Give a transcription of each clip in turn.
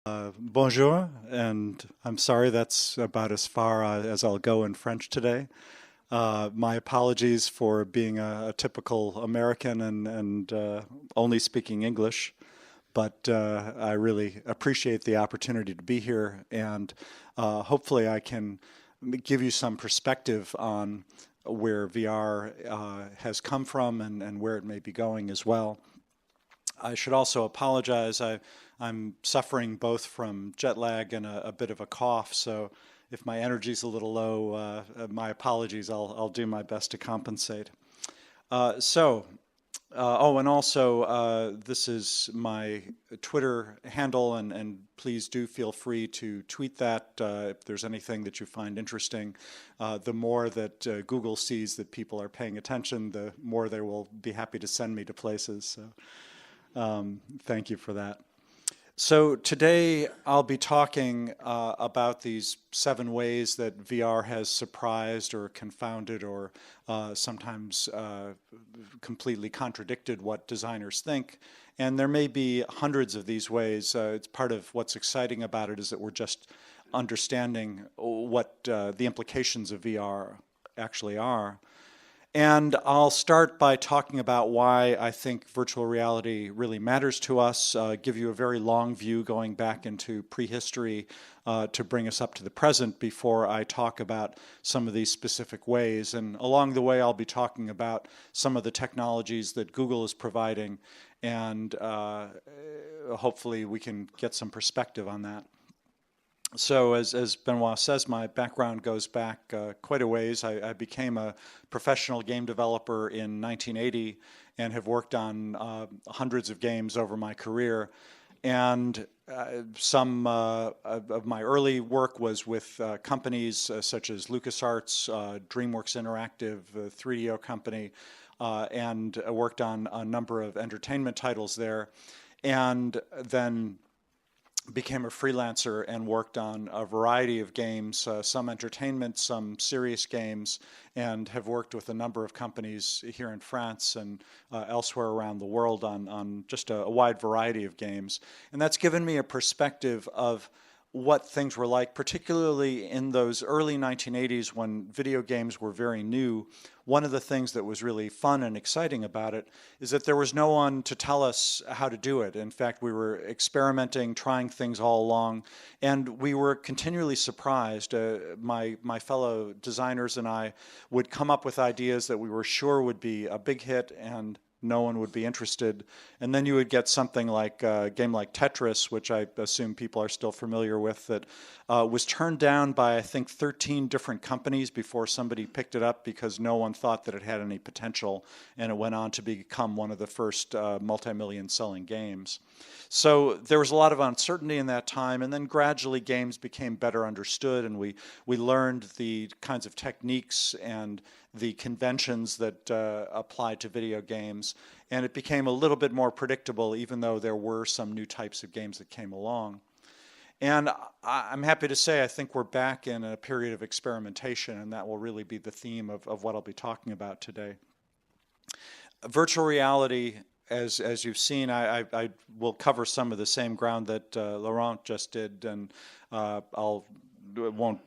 Bonjour, and I'm sorry that's about as far as I'll go in French today. My apologies for being a typical American and only speaking English, but I really appreciate the opportunity to be here, and hopefully I can give you some perspective on where VR has come from and where it may be going as well. I should also apologize. I'm suffering both from jet lag and a bit of a cough, so if my energy's a little low, my apologies. I'll do my best to compensate. So, oh, and also, this is my Twitter handle, and please do feel free to tweet that if there's anything that you find interesting. The more that Google sees that people are paying attention, the more they will be happy to send me to places. So. Thank you for that. So today I'll be talking about these 7 ways that VR has surprised or confounded or sometimes completely contradicted what designers think. And there may be hundreds of these ways. It's part of what's exciting about it is that we're just understanding what the implications of VR actually are. And I'll start by talking about why I think virtual reality really matters to us, give you a very long view going back into prehistory to bring us up to the present before I talk about some of these specific ways. And along the way, I'll be talking about some of the technologies that Google is providing, and hopefully we can get some perspective on that. So as Benoit says, my background goes back quite a ways. I became a professional game developer in 1980 and have worked on hundreds of games over my career. And some of my early work was with companies such as LucasArts, DreamWorks Interactive, 3DO company, and worked on a number of entertainment titles there. And then became a freelancer and worked on a variety of games, some entertainment, some serious games, and have worked with a number of companies here in France and elsewhere around the world on just a wide variety of games. And that's given me a perspective of what things were like, particularly in those early 1980s when video games were very new. One of the things that was really fun and exciting about it is that there was no one to tell us how to do it. In fact, we were experimenting, trying things all along, and we were continually surprised. My fellow designers and I would come up with ideas that we were sure would be a big hit, and no one would be interested. And then you would get something like a game like Tetris, which I assume people are still familiar with, that was turned down by, I think, 13 different companies before somebody picked it up because no one thought that it had any potential, and it went on to become one of the first multi-million selling games. So there was a lot of uncertainty in that time, and then gradually games became better understood, and we learned the kinds of techniques and the conventions that apply to video games, and it became a little bit more predictable, even though there were some new types of games that came along. And I'm happy to say I think we're back in a period of experimentation, and that will really be the theme of what I'll be talking about today. Virtual reality, as you've seen, I will cover some of the same ground that Laurent just did, and won't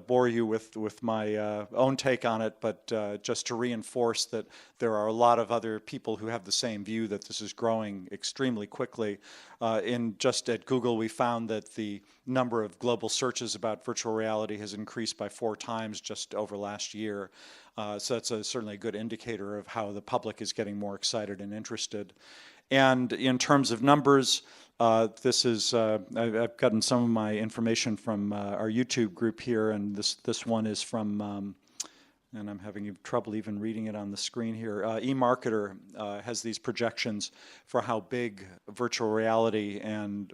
bore you with my own take on it, but just to reinforce that there are a lot of other people who have the same view that this is growing extremely quickly. Just at Google, we found that the number of global searches about virtual reality has increased by 4 times just over last year. So that's certainly a good indicator of how the public is getting more excited and interested. And in terms of numbers, this is I've gotten some of my information from our YouTube group here, and this one is from, and I'm having trouble even reading it on the screen here. eMarketer has these projections for how big virtual reality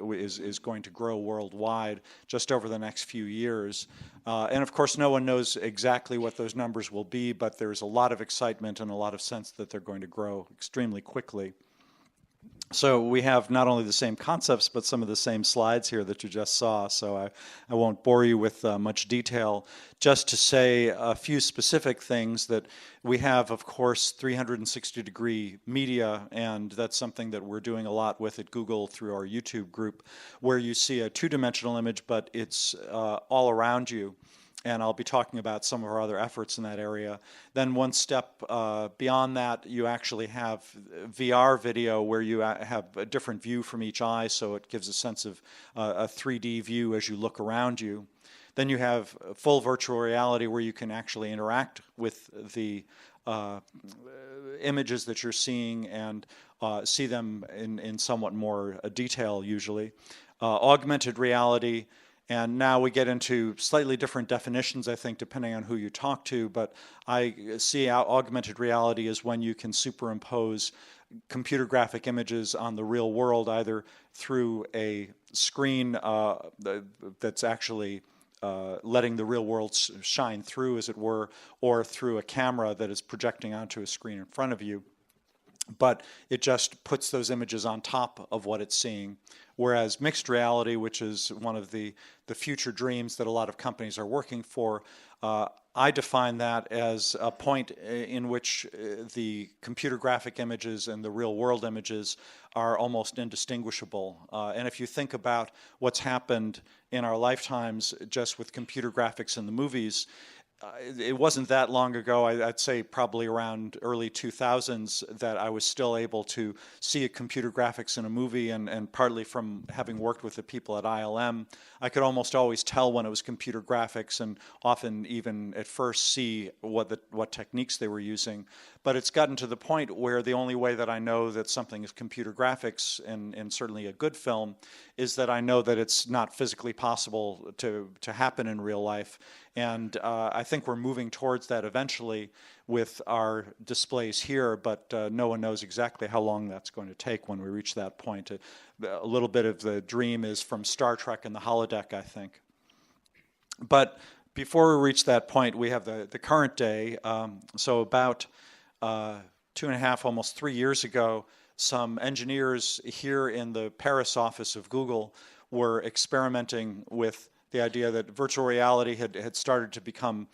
is going to grow worldwide just over the next few years. And of course, no one knows exactly what those numbers will be, but there's a lot of excitement and a lot of sense that they're going to grow extremely quickly. So we have not only the same concepts, but some of the same slides here that you just saw. So I won't bore you with much detail. Just to say a few specific things that we have, of course, 360-degree media, and that's something that we're doing a lot with at Google through our YouTube group, where you see a two-dimensional image, but it's all around you. And I'll be talking about some of our other efforts in that area. Then one step beyond that, you actually have VR video where you have a different view from each eye, so it gives a sense of a 3D view as you look around you. Then you have full virtual reality where you can actually interact with the images that you're seeing and see them in somewhat more detail usually. Augmented reality. And now we get into slightly different definitions, I think, depending on who you talk to. But I see augmented reality as when you can superimpose computer graphic images on the real world, either through a screen that's actually letting the real world shine through, as it were, or through a camera that is projecting onto a screen in front of you. But it just puts those images on top of what it's seeing. Whereas mixed reality, which is one of the future dreams that a lot of companies are working for, I define that as a point in which the computer graphic images and the real world images are almost indistinguishable. And if you think about what's happened in our lifetimes just with computer graphics in the movies, it wasn't that long ago, I'd say probably around early 2000s, that I was still able to see a computer graphics in a movie, and partly from having worked with the people at ILM, I could almost always tell when it was computer graphics, and often even at first see what techniques they were using. But it's gotten to the point where the only way that I know that something is computer graphics, and certainly a good film, is that I know that it's not physically possible to happen in real life. And I think we're moving towards that eventually with our displays here, but no one knows exactly how long that's going to take when we reach that point. A little bit of the dream is from Star Trek and the holodeck, I think. But before we reach that point, we have the current day. So about 2.5, almost 3 years ago, some engineers here in the Paris office of Google were experimenting with the idea that virtual reality had started to become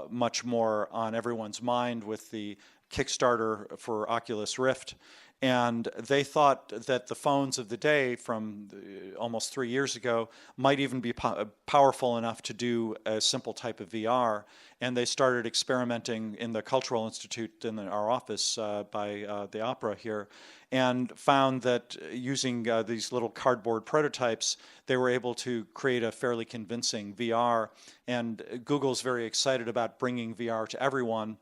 much more on everyone's mind with the Kickstarter for Oculus Rift. And they thought that the phones of the day from almost 3 years ago might even be powerful enough to do a simple type of VR. And they started experimenting in the Cultural Institute in our office by the Opera here, and found that using these little cardboard prototypes, they were able to create a fairly convincing VR. And Google's very excited about bringing VR to everyone.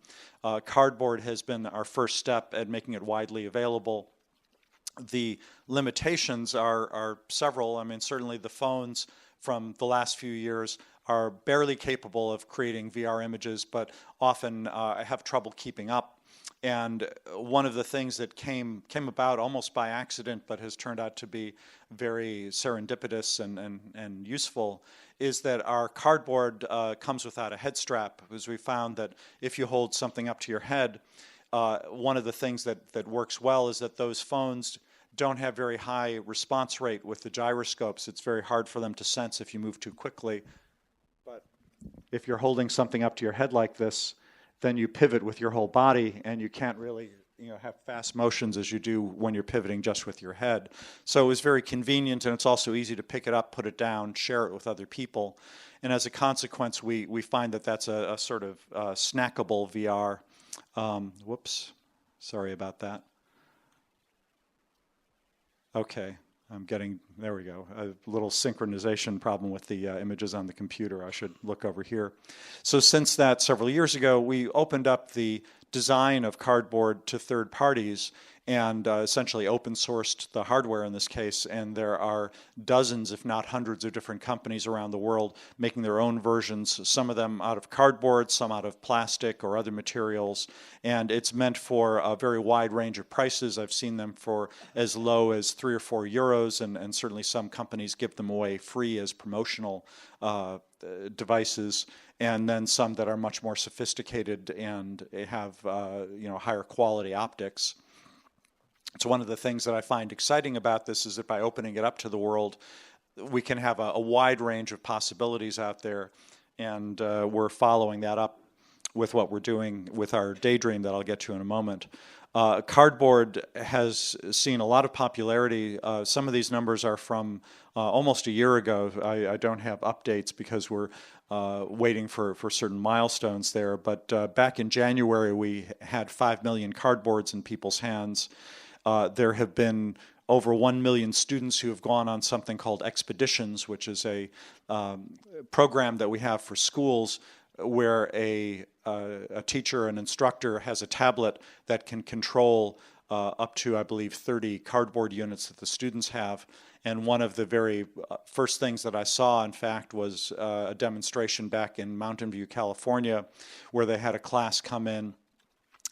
Cardboard has been our first step at making it widely available. The limitations are several. I mean, certainly the phones from the last few years are barely capable of creating VR images, but often have trouble keeping up. And one of the things that came about almost by accident, but has turned out to be very serendipitous and useful, is that our cardboard comes without a head strap, because we found that if you hold something up to your head, one of the things that works well is that those phones don't have very high response rate with the gyroscopes. It's very hard for them to sense if you move too quickly. But if you're holding something up to your head like this, then you pivot with your whole body, and you can't really have fast motions as you do when you're pivoting just with your head. So it was very convenient, and it's also easy to pick it up, put it down, share it with other people. And as a consequence, we find that that's a sort of snackable VR. Whoops, sorry about that. Okay, I'm getting, there we go, a little synchronization problem with the images on the computer. I should look over here. So since that, several years ago, we opened up the design of cardboard to third parties and essentially open sourced the hardware in this case. And there are dozens, if not hundreds, of different companies around the world making their own versions, some of them out of cardboard, some out of plastic or other materials. And it's meant for a very wide range of prices. I've seen them for as low as 3 or 4 euros, and certainly some companies give them away free as promotional devices, and then some that are much more sophisticated and have higher quality optics. It's one of the things that I find exciting about this is that by opening it up to the world, we can have a wide range of possibilities out there, and we're following that up with what we're doing with our Daydream that I'll get to in a moment. Cardboard has seen a lot of popularity. Some of these numbers are from almost a year ago. I don't have updates because we're waiting for certain milestones there, but back in January we had 5 million cardboards in people's hands. There have been over 1 million students who have gone on something called Expeditions, which is a program that we have for schools where a teacher, an instructor, has a tablet that can control up to, I believe, 30 cardboard units that the students have. And one of the very first things that I saw, in fact, was a demonstration back in Mountain View, California, where they had a class come in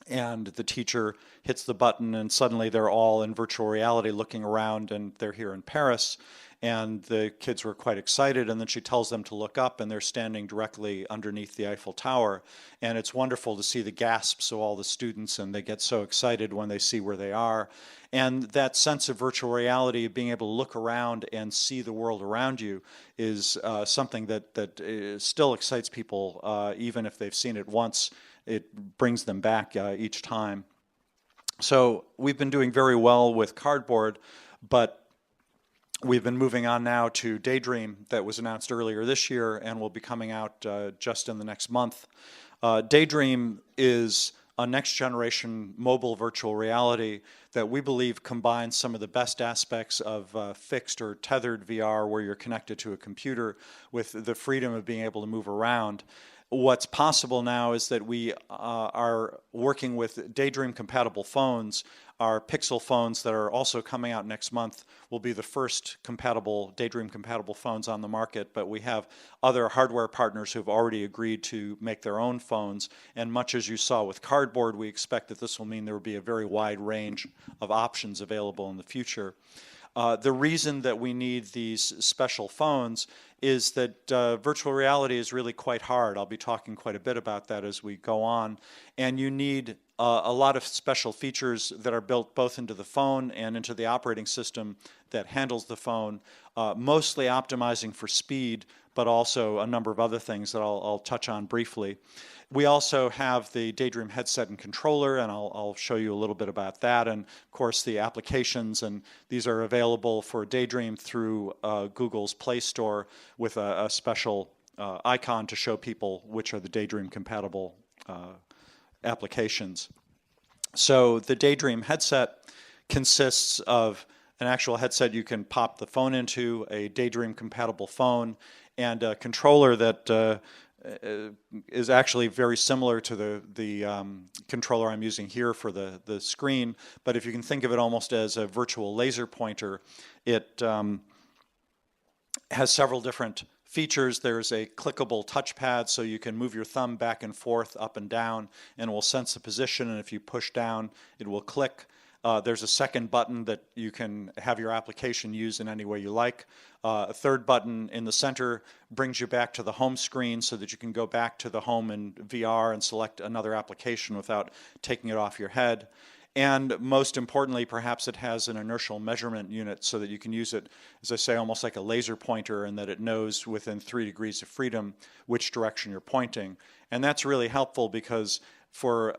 and the teacher hits the button and suddenly they're all in virtual reality looking around, and they're here in Paris. And the kids were quite excited, and then she tells them to look up, and they're standing directly underneath the Eiffel Tower. And it's wonderful to see the gasps of all the students, and they get so excited when they see where they are. And that sense of virtual reality, being able to look around and see the world around you, is something that still excites people, even if they've seen it once. It brings them back each time. So we've been doing very well with cardboard, but we've been moving on now to Daydream that was announced earlier this year and will be coming out just in the next month. Daydream is a next generation mobile virtual reality that we believe combines some of the best aspects of fixed or tethered VR, where you're connected to a computer, with the freedom of being able to move around. What's possible now is that we are working with Daydream compatible phones. Our Pixel phones that are also coming out next month will be the first Daydream compatible phones on the market, but we have other hardware partners who've already agreed to make their own phones. And much as you saw with cardboard, we expect that this will mean there will be a very wide range of options available in the future. The reason that we need these special phones is that virtual reality is really quite hard. I'll be talking quite a bit about that as we go on. And you need a lot of special features that are built both into the phone and into the operating system that handles the phone, mostly optimizing for speed, but also a number of other things that I'll touch on briefly. We also have the Daydream headset and controller, and I'll show you a little bit about that, and of course the applications, and these are available for Daydream through Google's Play Store with a special icon to show people which are the Daydream compatible applications. So the Daydream headset consists of an actual headset you can pop the phone into, a Daydream compatible phone, and a controller that is actually very similar to the controller I'm using here for the screen, but if you can think of it almost as a virtual laser pointer, it has several different features. There's a clickable touchpad, so you can move your thumb back and forth, up and down, and it will sense the position, and if you push down, it will click. There's a second button that you can have your application use in any way you like. A third button in the center brings you back to the home screen so that you can go back to the home in VR and select another application without taking it off your head. And most importantly, perhaps it has an inertial measurement unit so that you can use it, as I say, almost like a laser pointer, and that it knows within 3 degrees of freedom which direction you're pointing. And that's really helpful because for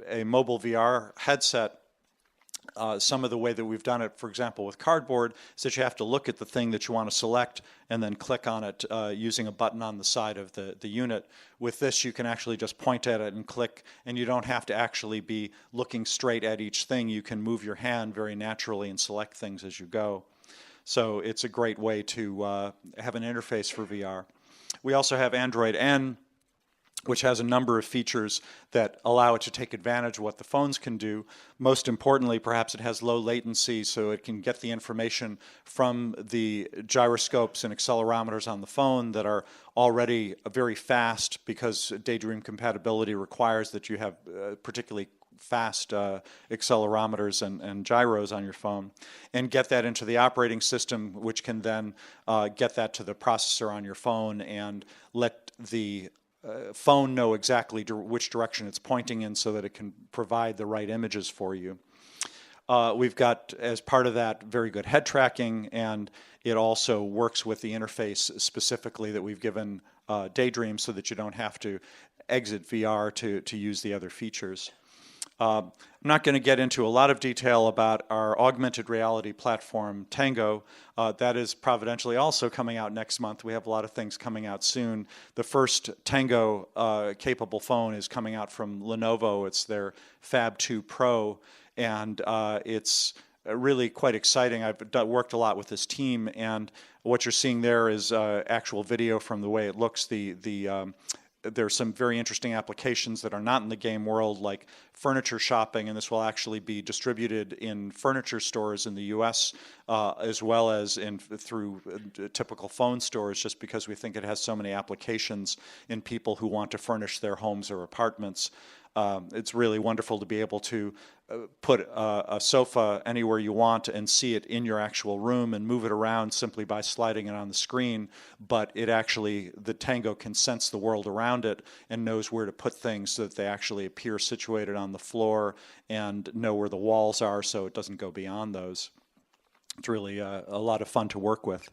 a mobile VR headset, some of the way that we've done it, for example, with cardboard, is that you have to look at the thing that you want to select and then click on it using a button on the side of the unit. With this, you can actually just point at it and click, and you don't have to actually be looking straight at each thing. You can move your hand very naturally and select things as you go. So it's a great way to have an interface for VR. We also have Android N, which has a number of features that allow it to take advantage of what the phones can do. Most importantly, perhaps it has low latency, so it can get the information from the gyroscopes and accelerometers on the phone that are already very fast, because Daydream compatibility requires that you have particularly fast accelerometers and gyros on your phone, and get that into the operating system, which can then get that to the processor on your phone and let the phone know exactly which direction it's pointing in so that it can provide the right images for you. We've got, as part of that, very good head tracking, and it also works with the interface specifically that we've given Daydream so that you don't have to exit VR to use the other features. I'm not going to get into a lot of detail about our augmented reality platform, Tango. That is providentially also coming out next month. We have a lot of things coming out soon. The first Tango capable phone is coming out from Lenovo. It's their Fab 2 Pro, and it's really quite exciting. I've worked a lot with this team, and what you're seeing there is actual video from the way it looks. There's some very interesting applications that are not in the game world, like furniture shopping, and this will actually be distributed in furniture stores in the US as well as through typical phone stores, just because we think it has so many applications in people who want to furnish their homes or apartments. It's really wonderful to be able to put a sofa anywhere you want and see it in your actual room and move it around simply by sliding it on the screen, but the Tango can sense the world around it and knows where to put things so that they actually appear situated on the floor and know where the walls are so it doesn't go beyond those. It's really a lot of fun to work with.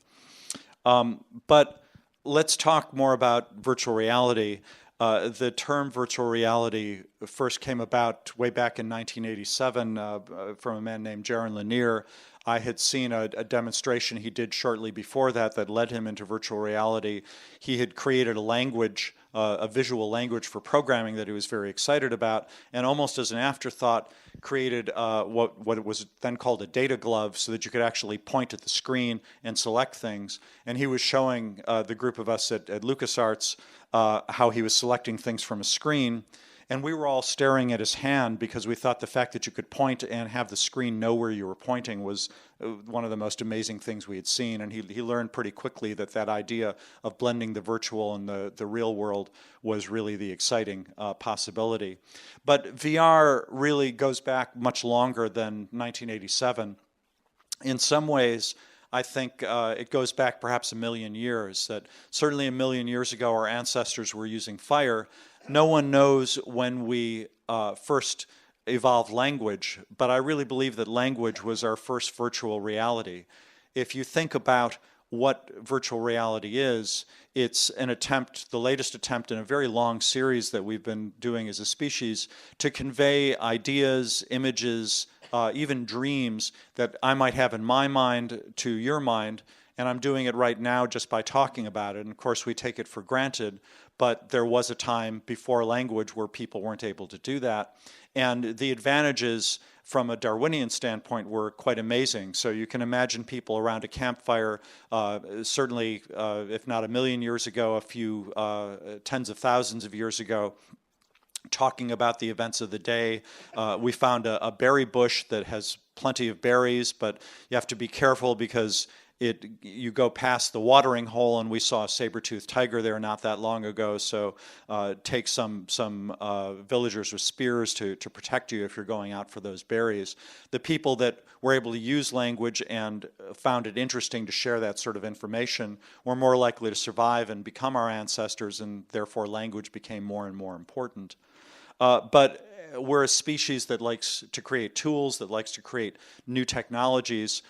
But let's talk more about virtual reality. The term virtual reality first came about way back in 1987 from a man named Jaron Lanier. I had seen a demonstration he did shortly before that led him into virtual reality. He had created a language, a visual language for programming that he was very excited about, and almost as an afterthought created what was then called a data glove, so that you could actually point at the screen and select things. And he was showing the group of us at LucasArts how he was selecting things from a screen. And we were all staring at his hand because we thought the fact that you could point and have the screen know where you were pointing was one of the most amazing things we had seen. And he learned pretty quickly that idea of blending the virtual and the real world was really the exciting possibility. But VR really goes back much longer than 1987. In some ways, I think it goes back perhaps 1 million years, that certainly 1 million years ago our ancestors were using fire. No one knows when we first evolved language, but I really believe that language was our first virtual reality. If you think about what virtual reality is, it's an attempt, the latest attempt in a very long series that we've been doing as a species, to convey ideas, images, even dreams that I might have in my mind to your mind, and I'm doing it right now just by talking about it. And of course we take it for granted, but there was a time before language where people weren't able to do that. And the advantages from a Darwinian standpoint were quite amazing. So you can imagine people around a campfire, certainly if not 1 million years ago, a few tens of thousands of years ago, talking about the events of the day. We found a berry bush that has plenty of berries, but you have to be careful because you go past the watering hole, and we saw a saber-toothed tiger there not that long ago, so take some villagers with spears to protect you if you're going out for those berries. The people that were able to use language and found it interesting to share that sort of information were more likely to survive and become our ancestors, and therefore language became more and more important. But we're a species that likes to create tools, that likes to create new technologies.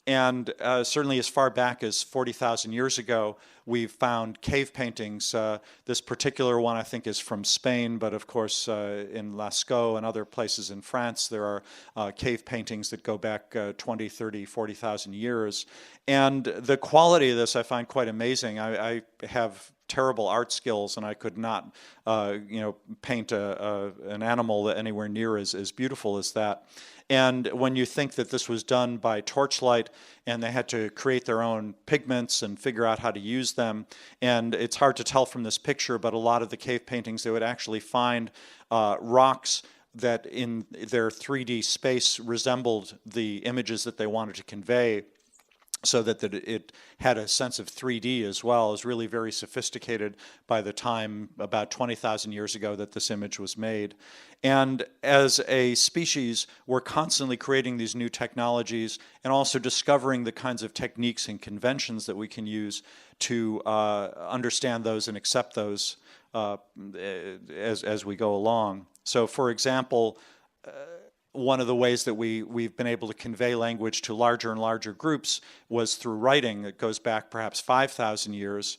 And certainly as far back as 40,000 years ago, we've found cave paintings. This particular one, I think, is from Spain, but of course in Lascaux and other places in France, there are cave paintings that go back 20, 30, 40,000 years. And the quality of this I find quite amazing. I have terrible art skills, and I could not paint an animal anywhere near as beautiful as that. And when you think that this was done by torchlight, and they had to create their own pigments and figure out how to use them, and it's hard to tell from this picture, but a lot of the cave paintings, they would actually find rocks that in their 3D space resembled the images that they wanted to convey, so that it had a sense of 3D as well. It was really very sophisticated by the time about 20,000 years ago that this image was made. And as a species, we're constantly creating these new technologies and also discovering the kinds of techniques and conventions that we can use to understand those and accept those as we go along. So for example, one of the ways that we've been able to convey language to larger and larger groups was through writing. It goes back perhaps 5,000 years.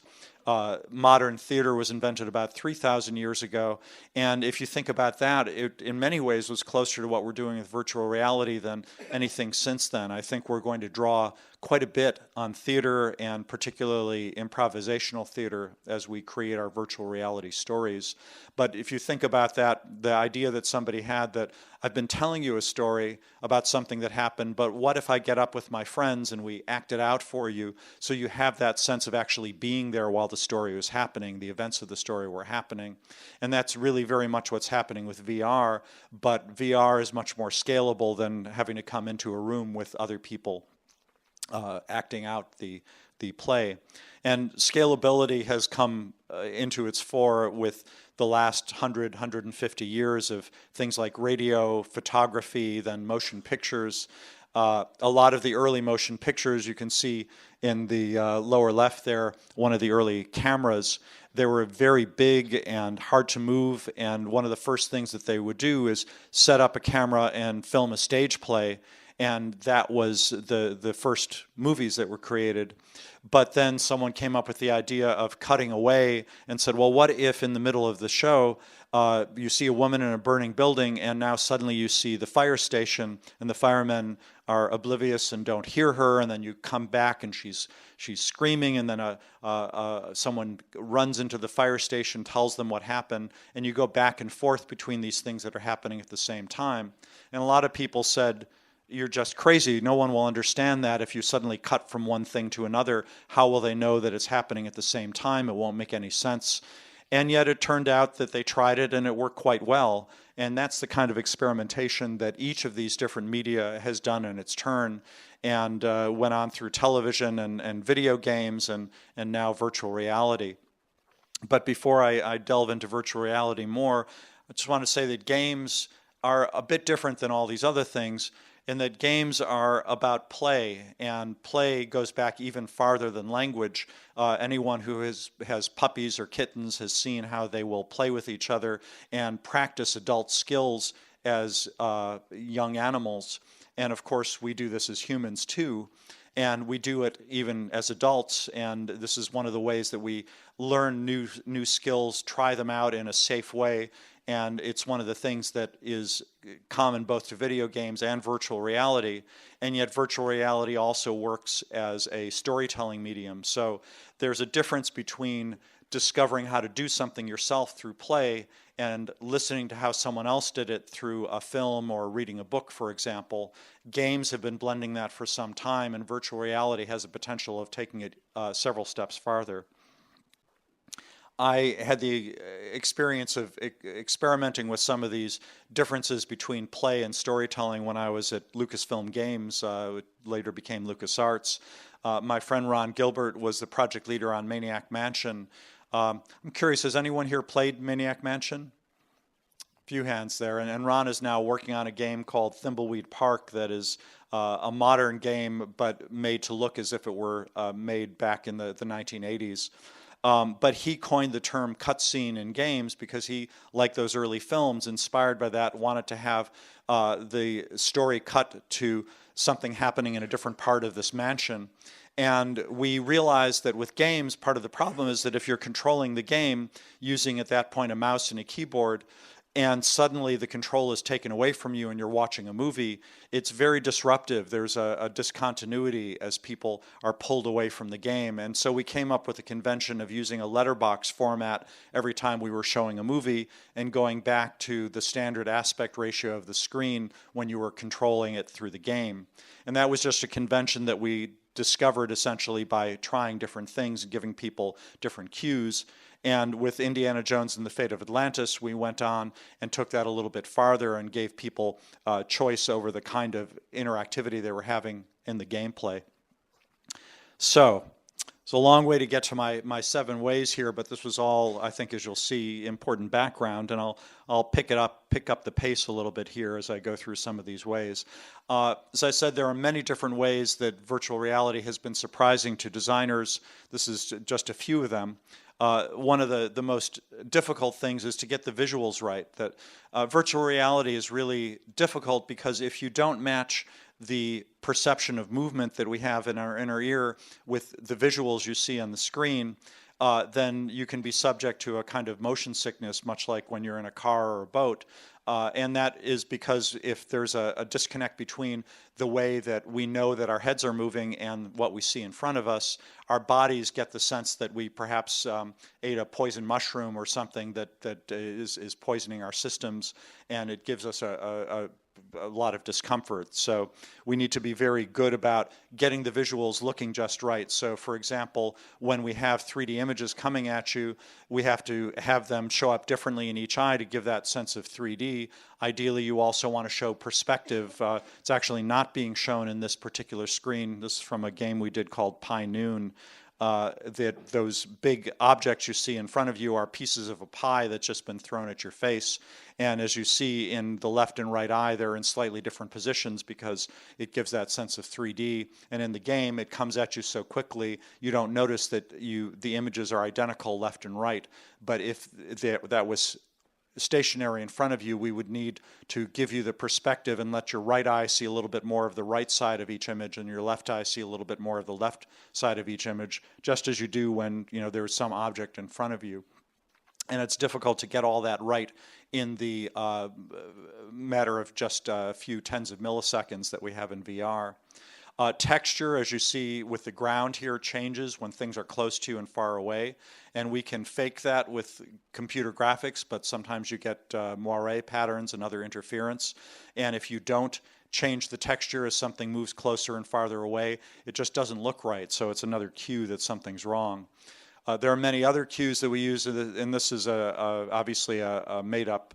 Modern theater was invented about 3,000 years ago, and if you think about that, it in many ways was closer to what we're doing with virtual reality than anything since then. I think we're going to draw quite a bit on theater, and particularly improvisational theater, as we create our virtual reality stories. But if you think about that, the idea that somebody had that I've been telling you a story about something that happened, but what if I get up with my friends and we act it out for you, so you have that sense of actually being there while the story was happening, the events of the story were happening. And that's really very much what's happening with VR, but VR is much more scalable than having to come into a room with other people acting out the play. And scalability has come into its fore with the last 150 years of things like radio, photography, then motion pictures. A lot of the early motion pictures, you can see in the lower left there, one of the early cameras. They were very big and hard to move, and one of the first things that they would do is set up a camera and film a stage play, and that was the first movies that were created. But then someone came up with the idea of cutting away and said, well, what if in the middle of the show you see a woman in a burning building, and now suddenly you see the fire station and the firemen are oblivious and don't hear her, and then you come back and she's screaming, and then someone runs into the fire station, tells them what happened, and you go back and forth between these things that are happening at the same time. And a lot of people said, you're just crazy. No one will understand that if you suddenly cut from one thing to another. How will they know that it's happening at the same time? It won't make any sense. And yet it turned out that they tried it and it worked quite well. And that's the kind of experimentation that each of these different media has done in its turn, and went on through television and video games and now virtual reality. But before I delve into virtual reality more, I just want to say that games are a bit different than all these other things, in that games are about play, and play goes back even farther than language. Anyone who has puppies or kittens has seen how they will play with each other and practice adult skills as young animals. And of course, we do this as humans too, and we do it even as adults. And this is one of the ways that we learn new skills, try them out in a safe way. And it's one of the things that is common both to video games and virtual reality. And yet virtual reality also works as a storytelling medium. So there's a difference between discovering how to do something yourself through play and listening to how someone else did it through a film or reading a book, for example. Games have been blending that for some time, and virtual reality has a potential of taking it several steps farther. I had the experience of experimenting with some of these differences between play and storytelling when I was at Lucasfilm Games, it later became LucasArts. My friend Ron Gilbert was the project leader on Maniac Mansion. I'm curious, has anyone here played Maniac Mansion? A few hands there. And Ron is now working on a game called Thimbleweed Park that is a modern game, but made to look as if it were made back in the 1980s. But he coined the term cutscene in games because he, like those early films, inspired by that, wanted to have the story cut to something happening in a different part of this mansion. And we realized that with games, part of the problem is that if you're controlling the game using at that point a mouse and a keyboard, and suddenly the control is taken away from you and you're watching a movie, it's very disruptive. There's a discontinuity as people are pulled away from the game. And so we came up with a convention of using a letterbox format every time we were showing a movie, and going back to the standard aspect ratio of the screen when you were controlling it through the game. And that was just a convention that we discovered essentially by trying different things and giving people different cues. And with Indiana Jones and the Fate of Atlantis, we went on and took that a little bit farther and gave people choice over the kind of interactivity they were having in the gameplay. So it's a long way to get to my 7 ways here, but this was all, I think, as you'll see, important background, and I'll pick up the pace a little bit here as I go through some of these ways. As I said, there are many different ways that virtual reality has been surprising to designers. This is just a few of them. one of the most difficult things is to get the visuals right. That virtual reality is really difficult because if you don't match the perception of movement that we have in our inner ear with the visuals you see on the screen, then you can be subject to a kind of motion sickness, much like when you're in a car or a boat. And that is because if there's a disconnect between the way that we know that our heads are moving and what we see in front of us, our bodies get the sense that we perhaps ate a poison mushroom or something that is poisoning our systems, and it gives us a lot of discomfort. So we need to be very good about getting the visuals looking just right. So for example, when we have 3D images coming at you, we have to have them show up differently in each eye to give that sense of 3D. Ideally, you also want to show perspective. It's actually not being shown in this particular screen. This is from a game we did called Pie Noon. That those big objects you see in front of you are pieces of a pie that's just been thrown at your face. And as you see in the left and right eye, they're in slightly different positions because it gives that sense of 3D. And in the game, it comes at you so quickly, you don't notice that the images are identical left and right. But if that was stationary in front of you, we would need to give you the perspective and let your right eye see a little bit more of the right side of each image and your left eye see a little bit more of the left side of each image, just as you do when there's some object in front of you. And it's difficult to get all that right in the matter of just a few tens of milliseconds that we have in VR. Texture, as you see with the ground here, changes when things are close to you and far away. And we can fake that with computer graphics, but sometimes you get moire patterns and other interference. And if you don't change the texture as something moves closer and farther away, it just doesn't look right. So it's another cue that something's wrong. There are many other cues that we use, and this is obviously a made-up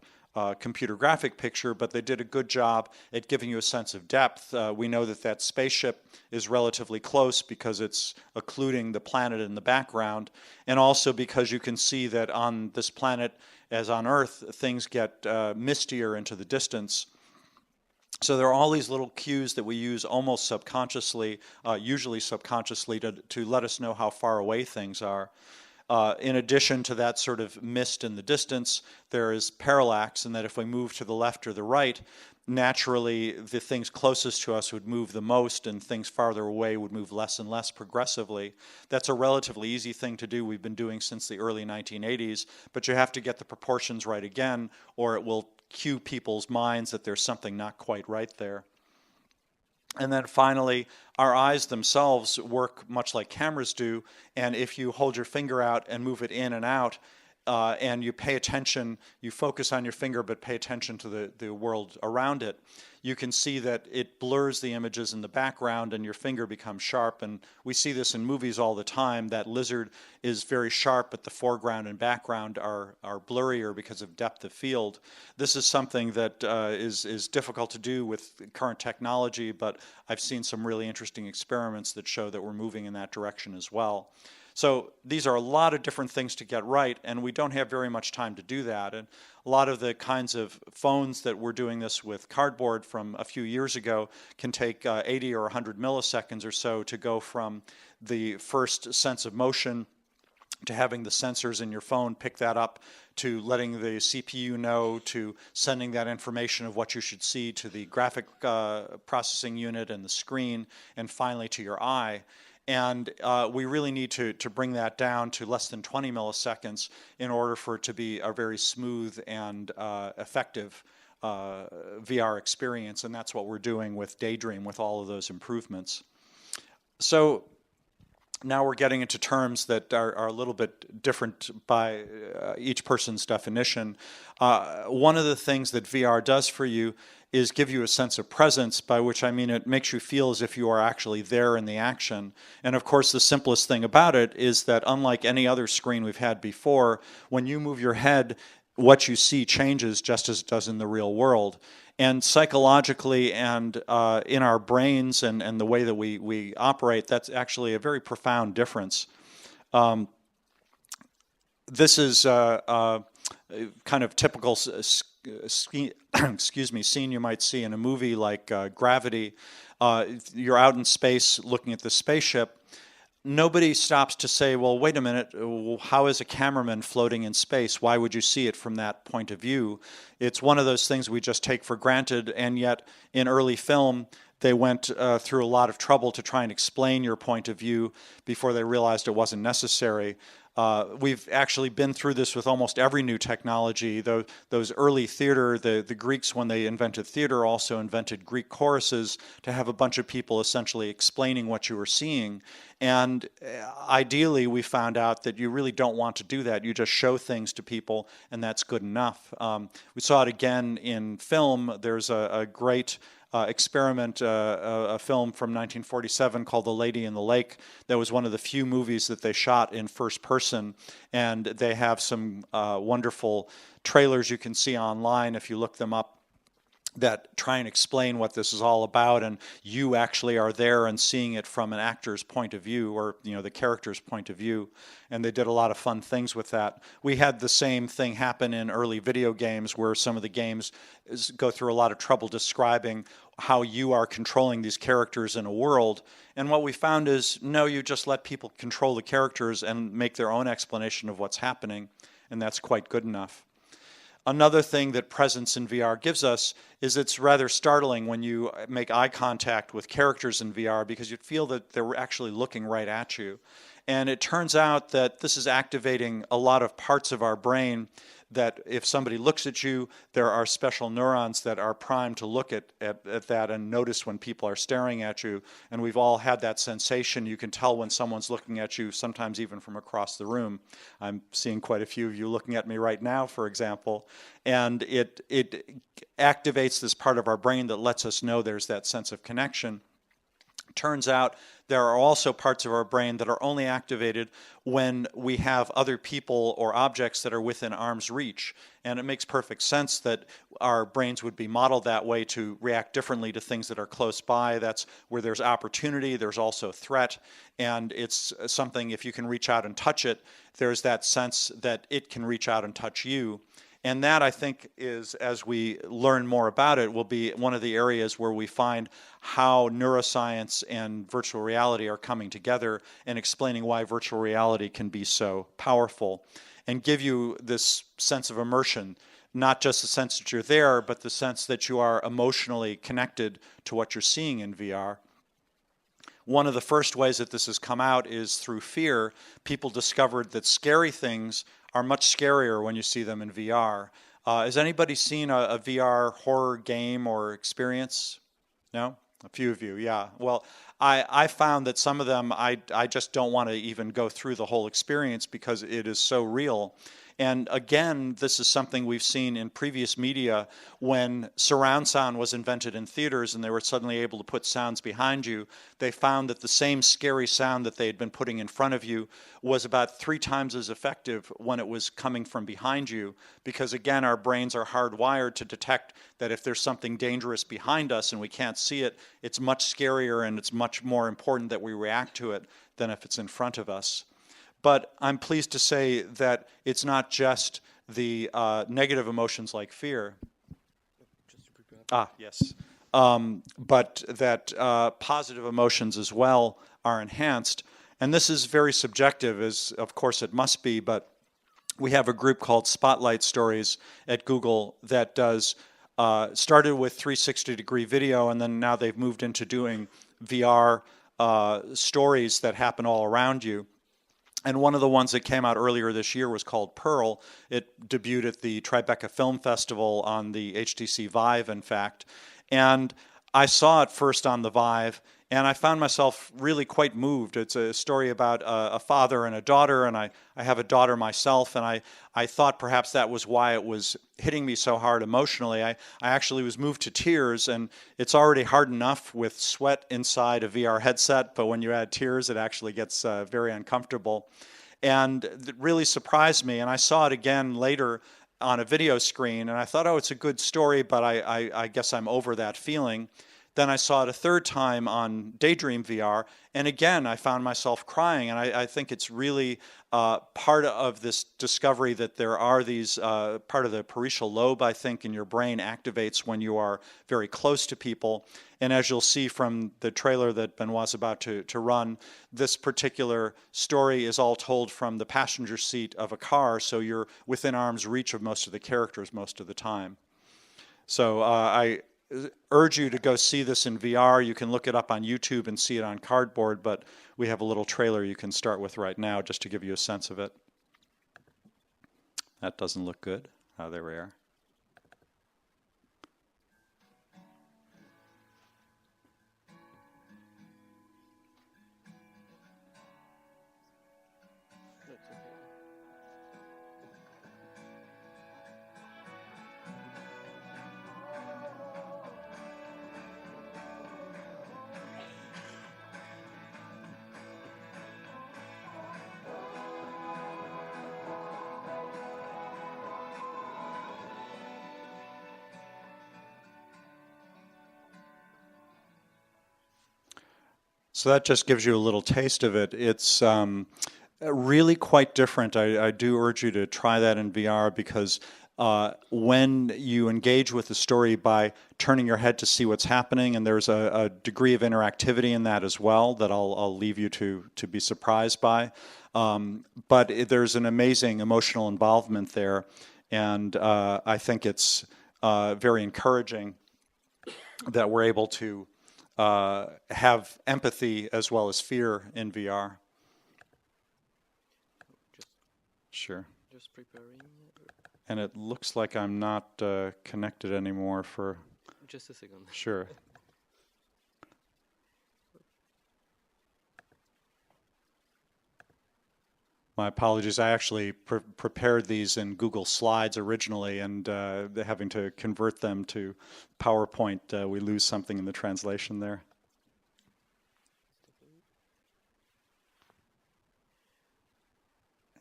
computer graphic picture, but they did a good job at giving you a sense of depth. We know that spaceship is relatively close because it's occluding the planet in the background, and also because you can see that on this planet, as on Earth, things get mistier into the distance. So there are all these little cues that we use almost subconsciously, usually subconsciously, to let us know how far away things are. In addition to that sort of mist in the distance, there is parallax, in that if we move to the left or the right, naturally the things closest to us would move the most and things farther away would move less and less progressively. That's a relatively easy thing to do. We've been doing since the early 1980s, but you have to get the proportions right again, or it will cue people's minds that there's something not quite right there. And then finally, our eyes themselves work much like cameras do, and if you hold your finger out and move it in and out, and you pay attention, you focus on your finger but pay attention to the world around it, you can see that it blurs the images in the background and your finger becomes sharp. And we see this in movies all the time. That lizard is very sharp, but the foreground and background are blurrier because of depth of field. This is something that is difficult to do with current technology, but I've seen some really interesting experiments that show that we're moving in that direction as well. So these are a lot of different things to get right, and we don't have very much time to do that. And a lot of the kinds of phones that we're doing this with cardboard from a few years ago can take 80 or 100 milliseconds or so to go from the first sense of motion to having the sensors in your phone pick that up, to letting the CPU know, to sending that information of what you should see to the graphic processing unit and the screen, and finally to your eye. And we really need to bring that down to less than 20 milliseconds in order for it to be a very smooth and effective VR experience. And that's what we're doing with Daydream with all of those improvements. So now we're getting into terms that are a little bit different by each person's definition. One of the things that VR does for you is give you a sense of presence, by which I mean it makes you feel as if you are actually there in the action. And of course, the simplest thing about it is that unlike any other screen we've had before, when you move your head, what you see changes just as it does in the real world. And psychologically and in our brains and the way that we operate, that's actually a very profound difference. This is kind of typical scene you might see in a movie like Gravity. You're out in space looking at the spaceship. nobody stops to say, well, wait a minute, how is a cameraman floating in space? Why would you see it from that point of view? It's one of those things we just take for granted, and yet in early film, they went through a lot of trouble to try and explain your point of view before they realized it wasn't necessary. We've actually been through this with almost every new technology. Those early theater, the Greeks, when they invented theater, also invented Greek choruses to have a bunch of people essentially explaining what you were seeing. And ideally, we found out that you really don't want to do that. You just show things to people, and that's good enough. We saw it again in film. There's a great experiment, a film from 1947 called The Lady in the Lake. That was one of the few movies that they shot in first person, and they have some wonderful trailers you can see online if you look them up that try and explain what this is all about, and you actually are there and seeing it from an actor's point of view, or the character's point of view, and they did a lot of fun things with that. We had the same thing happen in early video games, where some of the games go through a lot of trouble describing how you are controlling these characters in a world, and what we found is, no, you just let people control the characters and make their own explanation of what's happening, and that's quite good enough. Another thing that presence in VR gives us is it's rather startling when you make eye contact with characters in VR, because you feel that they're actually looking right at you. And it turns out that this is activating a lot of parts of our brain that if somebody looks at you, there are special neurons that are primed to look at that and notice when people are staring at you. And we've all had that sensation. You can tell when someone's looking at you, sometimes even from across the room. I'm seeing quite a few of you looking at me right now, for example. And it activates this part of our brain that lets us know there's that sense of connection. Turns out there are also parts of our brain that are only activated when we have other people or objects that are within arm's reach. And it makes perfect sense that our brains would be modeled that way to react differently to things that are close by. That's where there's opportunity, there's also threat. And it's something, if you can reach out and touch it, there's that sense that it can reach out and touch you. And that, I think, is, as we learn more about it, will be one of the areas where we find how neuroscience and virtual reality are coming together and explaining why virtual reality can be so powerful and give you this sense of immersion, not just the sense that you're there, but the sense that you are emotionally connected to what you're seeing in VR. One of the first ways that this has come out is through fear. People discovered that scary things are much scarier when you see them in VR. Has anybody seen a VR horror game or experience? No? A few of you, yeah. Well, I found that some of them, I just don't want to even go through the whole experience because it is so real. And again, this is something we've seen in previous media when surround sound was invented in theaters and they were suddenly able to put sounds behind you. They found that the same scary sound that they had been putting in front of you was about 3 times as effective when it was coming from behind you, because again, our brains are hardwired to detect that if there's something dangerous behind us and we can't see it, it's much scarier and it's much more important that we react to it than if it's in front of us. But I'm pleased to say that it's not just the negative emotions like fear. Yes. But that positive emotions as well are enhanced. And this is very subjective, as of course it must be, but we have a group called Spotlight Stories at Google that does, started with 360-degree video, and then now they've moved into doing VR stories that happen all around you. And one of the ones that came out earlier this year was called Pearl. It debuted at the Tribeca Film Festival on the HTC Vive, in fact. And I saw it first on the Vive, and I found myself really quite moved. It's a story about a father and a daughter, and I have a daughter myself, and I thought perhaps that was why it was hitting me so hard emotionally. I actually was moved to tears, and it's already hard enough with sweat inside a VR headset, but when you add tears, it actually gets very uncomfortable. And it really surprised me, and I saw it again later on a video screen, and I thought, oh, it's a good story, but I guess I'm over that feeling. Then I saw it a third time on Daydream VR, and again I found myself crying. And I think it's really part of this discovery that there are these, part of the parietal lobe, I think, in your brain activates when you are very close to people. And as you'll see from the trailer that Benoit's about to run, this particular story is all told from the passenger seat of a car, so you're within arm's reach of most of the characters most of the time. So I urge you to go see this in VR. You can look it up on YouTube and see it on cardboard, but we have a little trailer you can start with right now just to give you a sense of it. That doesn't look good. Oh, there we are. So that just gives you a little taste of it. It's really quite different. I do urge you to try that in VR because when you engage with the story by turning your head to see what's happening, and there's a degree of interactivity in that as well that I'll leave you to be surprised by. But there's an amazing emotional involvement there, and I think it's very encouraging that we're able to have empathy as well as fear in VR. Sure. Just preparing. And it looks like I'm not connected anymore for... Just a second. Sure. My apologies. I actually prepared these in Google Slides originally, and having to convert them to PowerPoint, we lose something in the translation there.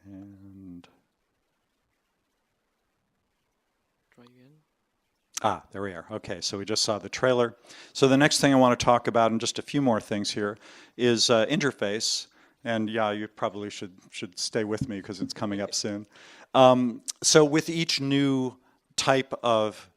And try again. Ah, there we are. Okay, so we just saw the trailer. So the next thing I want to talk about, and just a few more things here, is interface. And yeah, you probably should stay with me because it's coming up soon. So with each new type of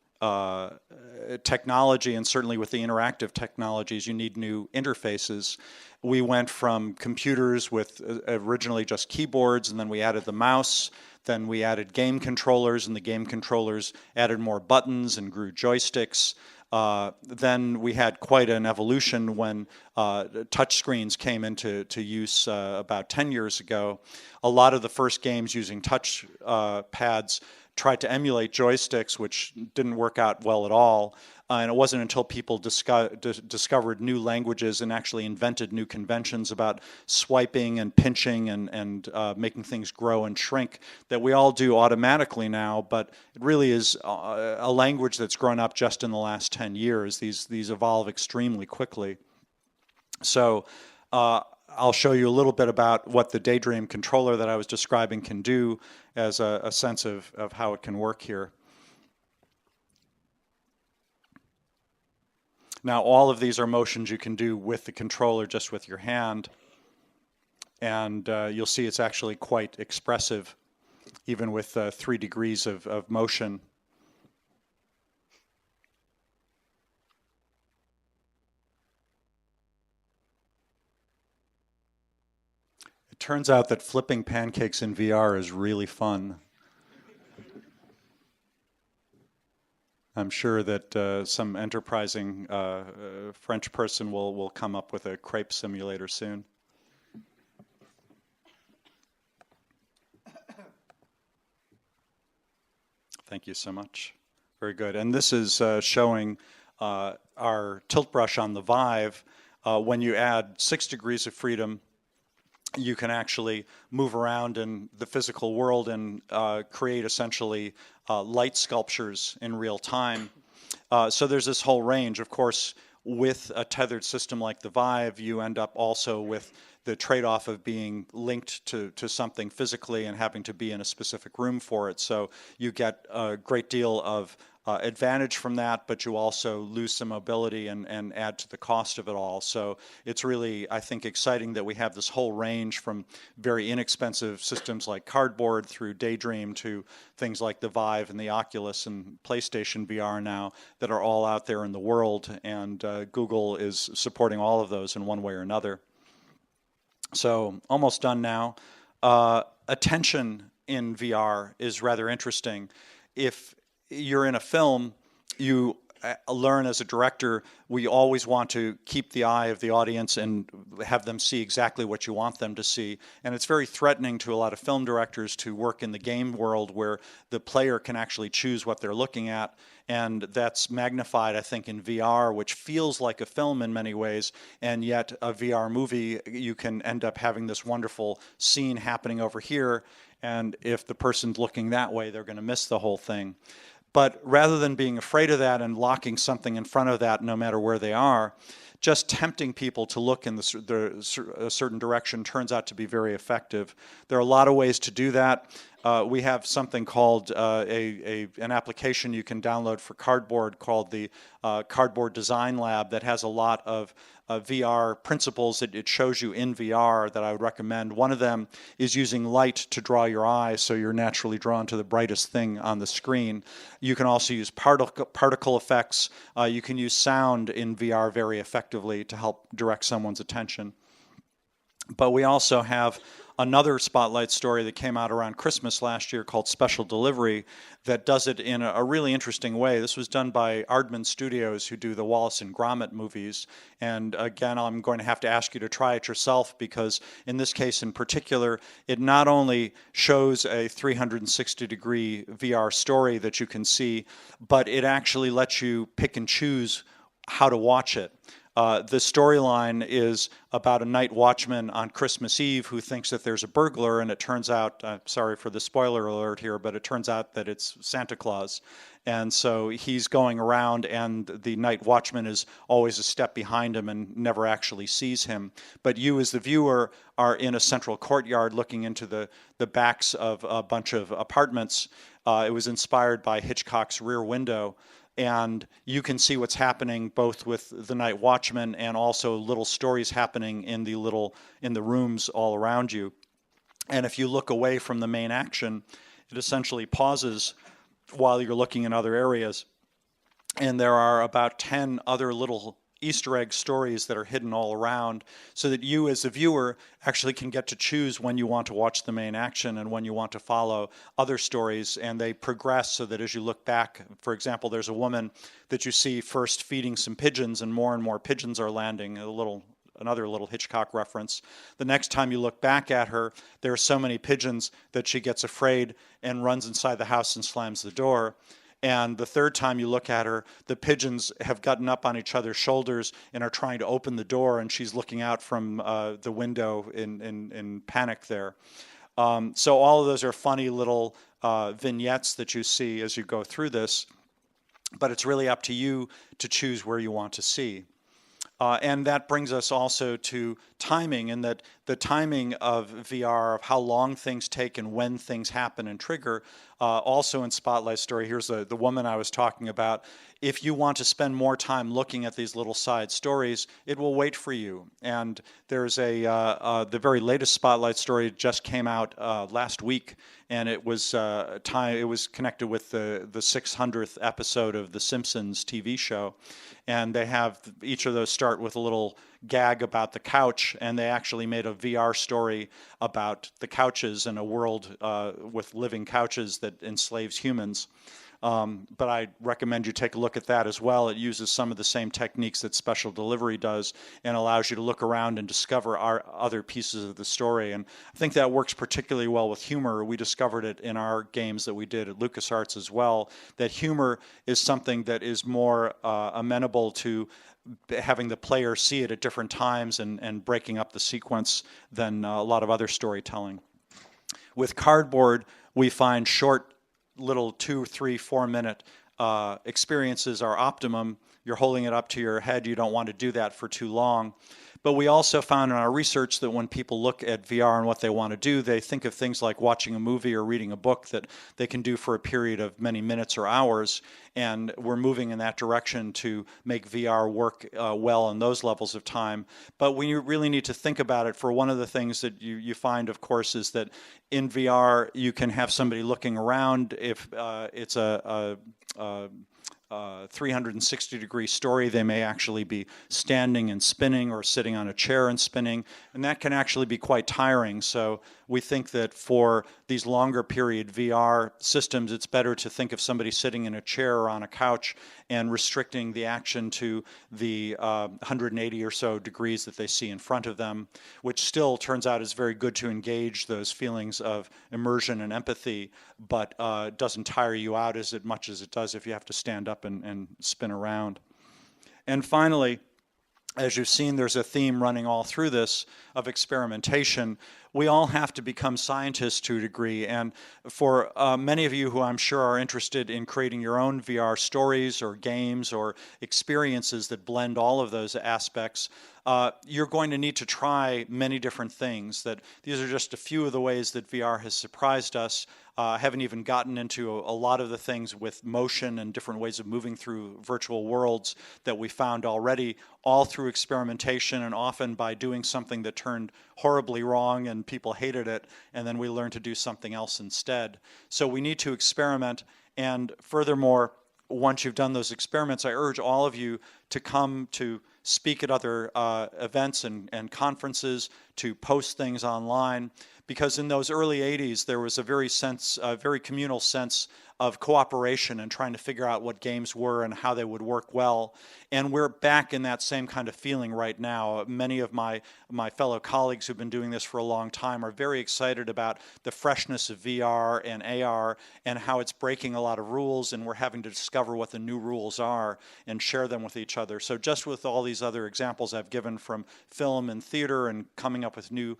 technology, and certainly with the interactive technologies, you need new interfaces. We went from computers with originally just keyboards, and then we added the mouse. Then we added game controllers, and the game controllers added more buttons and grew joysticks. Then we had quite an evolution when touchscreens came into use about 10 years ago. A lot of the first games using touch pads tried to emulate joysticks, which didn't work out well at all. And it wasn't until people discovered new languages and actually invented new conventions about swiping and pinching and making things grow and shrink that we all do automatically now, but it really is a language that's grown up just in the last 10 years. These evolve extremely quickly. So I'll show you a little bit about what the Daydream controller that I was describing can do as a sense of how it can work here. Now, all of these are motions you can do with the controller, just with your hand. And you'll see it's actually quite expressive, even with 3 degrees of motion. It turns out that flipping pancakes in VR is really fun. I'm sure that some enterprising French person will come up with a crepe simulator soon. Thank you so much. Very good. And this is showing our tilt brush on the Vive. When you add 6 degrees of freedom, you can actually move around in the physical world and create essentially light sculptures in real time. So there's this whole range. Of course, with a tethered system like the Vive, you end up also with the trade-off of being linked to something physically and having to be in a specific room for it. So you get a great deal of advantage from that, but you also lose some mobility and add to the cost of it all. So it's really, I think, exciting that we have this whole range from very inexpensive systems like cardboard through Daydream to things like the Vive and the Oculus and PlayStation VR now that are all out there in the world, and Google is supporting all of those in one way or another. So almost done now. Attention in VR is rather interesting. If you're in a film, you learn as a director, we always want to keep the eye of the audience and have them see exactly what you want them to see. And it's very threatening to a lot of film directors to work in the game world where the player can actually choose what they're looking at. And that's magnified, I think, in VR, which feels like a film in many ways, and yet a VR movie, you can end up having this wonderful scene happening over here, and if the person's looking that way, they're going to miss the whole thing. But rather than being afraid of that and locking something in front of that no matter where they are, just tempting people to look in a certain direction turns out to be very effective. There are a lot of ways to do that. We have something called an application you can download for Cardboard called the Cardboard Design Lab that has a lot of VR principles that it shows you in VR that I would recommend. One of them is using light to draw your eye so you're naturally drawn to the brightest thing on the screen. You can also use particle effects. You can use sound in VR very effectively to help direct someone's attention. But we also have another Spotlight story that came out around Christmas last year called Special Delivery that does it in a really interesting way. This was done by Aardman Studios, who do the Wallace and Gromit movies. And again, I'm going to have to ask you to try it yourself because in this case in particular, it not only shows a 360-degree VR story that you can see, but it actually lets you pick and choose how to watch it. The storyline is about a night watchman on Christmas Eve who thinks that there's a burglar, and it turns out, sorry for the spoiler alert here, but it turns out that it's Santa Claus. And so he's going around, and the night watchman is always a step behind him and never actually sees him. But you as the viewer are in a central courtyard looking into the backs of a bunch of apartments. It was inspired by Hitchcock's Rear Window. And you can see what's happening both with the night watchman and also little stories happening in the rooms all around you. And if you look away from the main action, it essentially pauses while you're looking in other areas. And there are about 10 other little Easter egg stories that are hidden all around so that you as a viewer actually can get to choose when you want to watch the main action and when you want to follow other stories, and they progress so that as you look back, for example, there's a woman that you see first feeding some pigeons and more pigeons are landing, another little Hitchcock reference. The next time you look back at her, there are so many pigeons that she gets afraid and runs inside the house and slams the door. And the third time you look at her, the pigeons have gotten up on each other's shoulders and are trying to open the door, and she's looking out from the window in panic there. So all of those are funny little vignettes that you see as you go through this, but it's really up to you to choose where you want to see. And that brings us also to timing, and that the timing of VR, of how long things take and when things happen and trigger, also in Spotlight Story, here's the woman I was talking about. If you want to spend more time looking at these little side stories, it will wait for you. And there's the very latest Spotlight Story just came out last week, and it was connected with the 600th episode of The Simpsons TV show. And they have each of those start with a little gag about the couch, and they actually made a VR story about the couches in a world with living couches that enslaves humans. But I recommend you take a look at that as well. It uses some of the same techniques that Special Delivery does and allows you to look around and discover other pieces of the story. And I think that works particularly well with humor. We discovered it in our games that we did at LucasArts as well, that humor is something that is more amenable to having the player see it at different times and breaking up the sequence than a lot of other storytelling. With Cardboard, we find short little 2, 3, 4 minute experiences are optimum. You're holding it up to your head. You don't want to do that for too long. But we also found in our research that when people look at VR and what they want to do, they think of things like watching a movie or reading a book that they can do for a period of many minutes or hours. and we're moving in that direction to make VR work well in those levels of time. But we really need to think about it. For one of the things that you find, of course, is that in VR you can have somebody looking around. If it's a 360-degree story, they may actually be standing and spinning or sitting on a chair and spinning, and that can actually be quite tiring. So we think that for these longer period VR systems, it's better to think of somebody sitting in a chair or on a couch and restricting the action to the 180 or so degrees that they see in front of them, which still turns out is very good to engage those feelings of immersion and empathy, but doesn't tire you out as much as it does if you have to stand up and spin around. And finally, as you've seen, there's a theme running all through this of experimentation. We all have to become scientists to a degree, and for many of you who I'm sure are interested in creating your own VR stories or games or experiences that blend all of those aspects, you're going to need to try many different things. That these are just a few of the ways that VR has surprised us. I haven't even gotten into a lot of the things with motion and different ways of moving through virtual worlds that we found already, all through experimentation and often by doing something that turned horribly wrong and people hated it, and then we learned to do something else instead. So we need to experiment, and furthermore, once you've done those experiments, I urge all of you to come to speak at other events and conferences, to post things online, because in those early 80s there was a very communal sense of cooperation and trying to figure out what games were and how they would work well. And we're back in that same kind of feeling right now. Many of my fellow colleagues who've been doing this for a long time are very excited about the freshness of VR and AR and how it's breaking a lot of rules, and we're having to discover what the new rules are and share them with each other. So just with all these other examples I've given from film and theater and coming up with new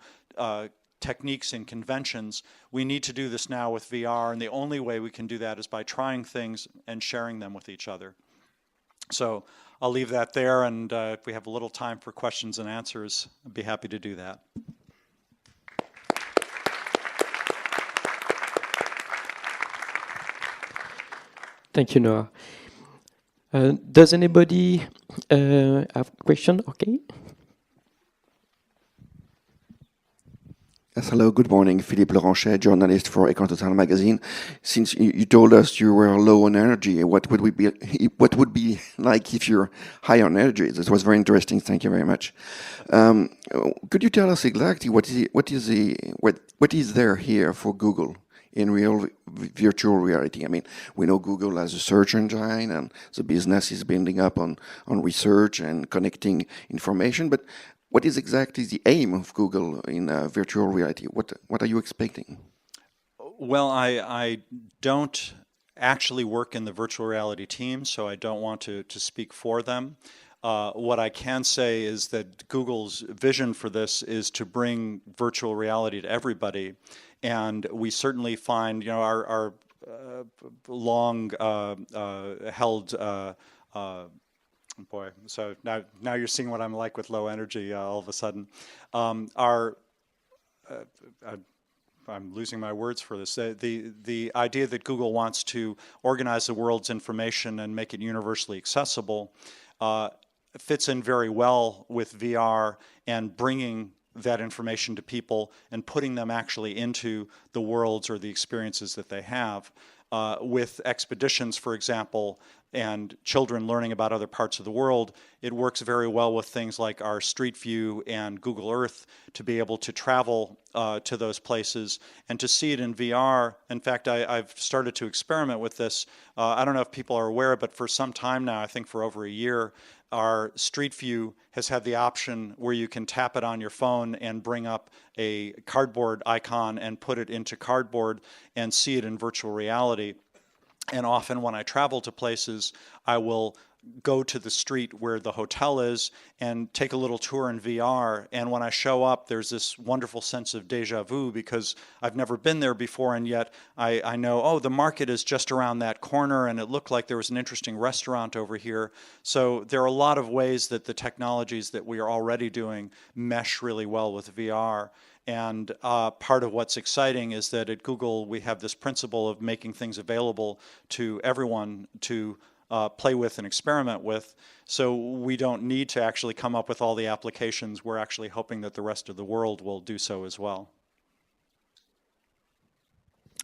techniques and conventions, we need to do this now with VR, and the only way we can do that is by trying things and sharing them with each other. So I'll leave that there, and if we have a little time for questions and answers, I'd be happy to do that. Thank you, Noah. Does anybody have a question? Okay. Yes, hello, good morning. Philippe Lauranchet, journalist for Écran Total magazine. Since you told us you were low on energy, what would be like if you're high on energy? This was very interesting. Thank you very much. Could you tell us exactly what is there here for Google in virtual reality? I mean, we know Google as a search engine, and the business is building up on research and connecting information, but what is exactly the aim of Google in virtual reality? What are you expecting? Well, I don't actually work in the virtual reality team, so I don't want to speak for them. What I can say is that Google's vision for this is to bring virtual reality to everybody, and we certainly find, our long held boy, so now you're seeing what I'm like with low energy all of a sudden. I'm losing my words for this. The idea that Google wants to organize the world's information and make it universally accessible fits in very well with VR and bringing that information to people and putting them actually into the worlds or the experiences that they have. With expeditions, for example, and children learning about other parts of the world, it works very well with things like our Street View and Google Earth to be able to travel to those places and to see it in VR. In fact, I've started to experiment with this. I don't know if people are aware, but for some time now, I think for over a year, our Street View has had the option where you can tap it on your phone and bring up a cardboard icon and put it into cardboard and see it in virtual reality. And often when I travel to places, I will go to the street where the hotel is and take a little tour in VR. And when I show up, there's this wonderful sense of deja vu because I've never been there before, and yet I know, oh, the market is just around that corner, and it looked like there was an interesting restaurant over here. So there are a lot of ways that the technologies that we are already doing mesh really well with VR. And part of what's exciting is that at Google we have this principle of making things available to everyone to play with and experiment with. So we don't need to actually come up with all the applications. We're actually hoping that the rest of the world will do so as well.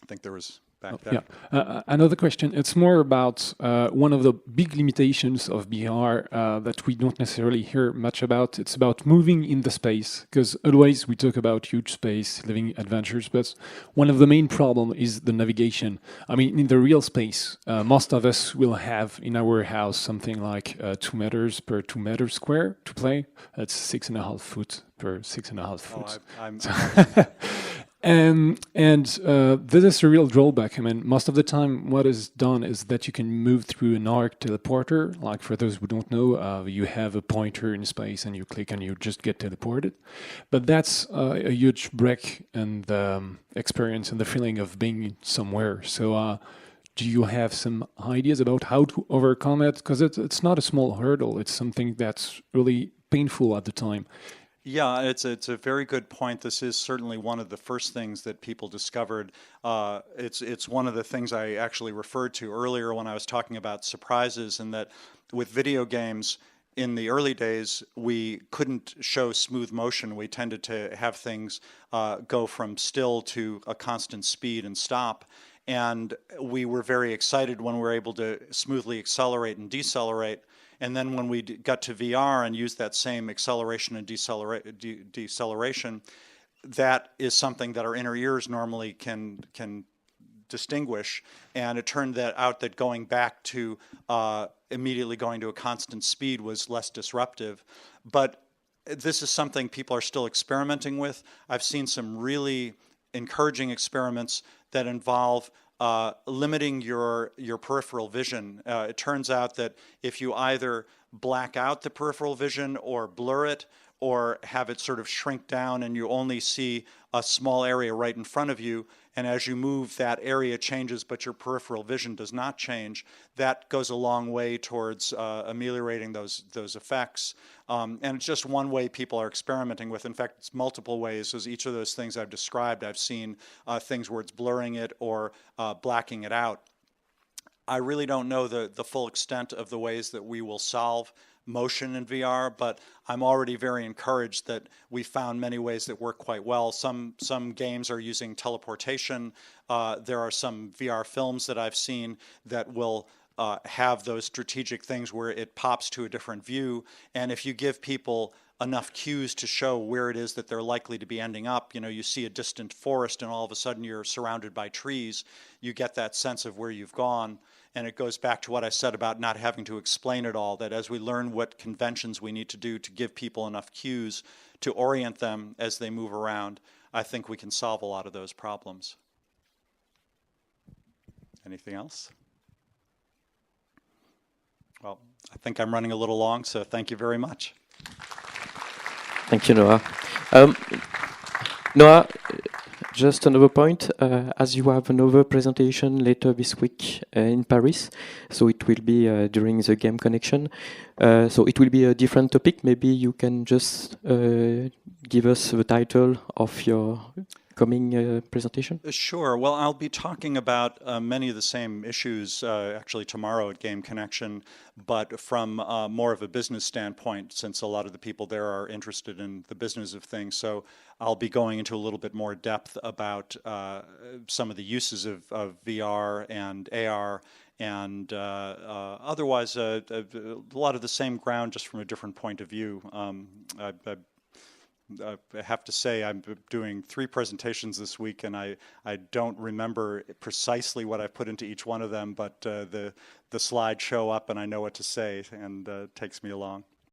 I think there was back there. Yeah. Another question. It's more about one of the big limitations of VR that we don't necessarily hear much about. It's about moving in the space, because otherwise we talk about huge space, living adventures, but one of the main problem is the navigation. I mean, in the real space, most of us will have in our house something like 2 meters per 2 meters square to play. That's 6.5 foot per 6.5 foot. And this is a real drawback. I mean, most of the time what is done is that you can move through an arc teleporter. Like for those who don't know, you have a pointer in space and you click and you just get teleported. But that's a huge break in the experience and the feeling of being somewhere. So do you have some ideas about how to overcome it? Because it's not a small hurdle. It's something that's really painful at the time. Yeah, it's a very good point. This is certainly one of the first things that people discovered. It's one of the things I actually referred to earlier when I was talking about surprises, and that with video games in the early days we couldn't show smooth motion. We tended to have things go from still to a constant speed and stop. And we were very excited when we were able to smoothly accelerate and decelerate. And then when we got to VR and used that same acceleration and deceleration, that is something that our inner ears normally can distinguish. And it turned out that going back to immediately going to a constant speed was less disruptive. But this is something people are still experimenting with. I've seen some really encouraging experiments that involve limiting your peripheral vision. It turns out that if you either black out the peripheral vision or blur it or have it sort of shrink down and you only see a small area right in front of you, and as you move that area changes but your peripheral vision does not change, that goes a long way towards ameliorating those effects. And it's just one way people are experimenting with. In fact, it's multiple ways. As each of those things I've described, I've seen things where it's blurring it or blacking it out. I really don't know the full extent of the ways that we will solve motion in VR, but I'm already very encouraged that we found many ways that work quite well. Some games are using teleportation. There are some VR films that I've seen that will have those strategic things where it pops to a different view, and if you give people enough cues to show where it is that they're likely to be ending up, you know, you see a distant forest and all of a sudden you're surrounded by trees, you get that sense of where you've gone. And it goes back to what I said about not having to explain it all, that as we learn what conventions we need to do to give people enough cues to orient them as they move around, I think we can solve a lot of those problems. Anything else? Well, I think I'm running a little long, so thank you very much. Thank you, Noah. Noah, just another point, as you have another presentation later this week in Paris, so it will be during the Game Connection. So it will be a different topic. Maybe you can just give us the title of your coming presentation? Sure. Well, I'll be talking about many of the same issues actually tomorrow at Game Connection, but from more of a business standpoint, since a lot of the people there are interested in the business of things. So I'll be going into a little bit more depth about some of the uses of VR and AR, and otherwise a lot of the same ground, just from a different point of view. I have to say I'm doing 3 presentations this week, and I don't remember precisely what I put into each one of them, but the slides show up and I know what to say, and it takes me along.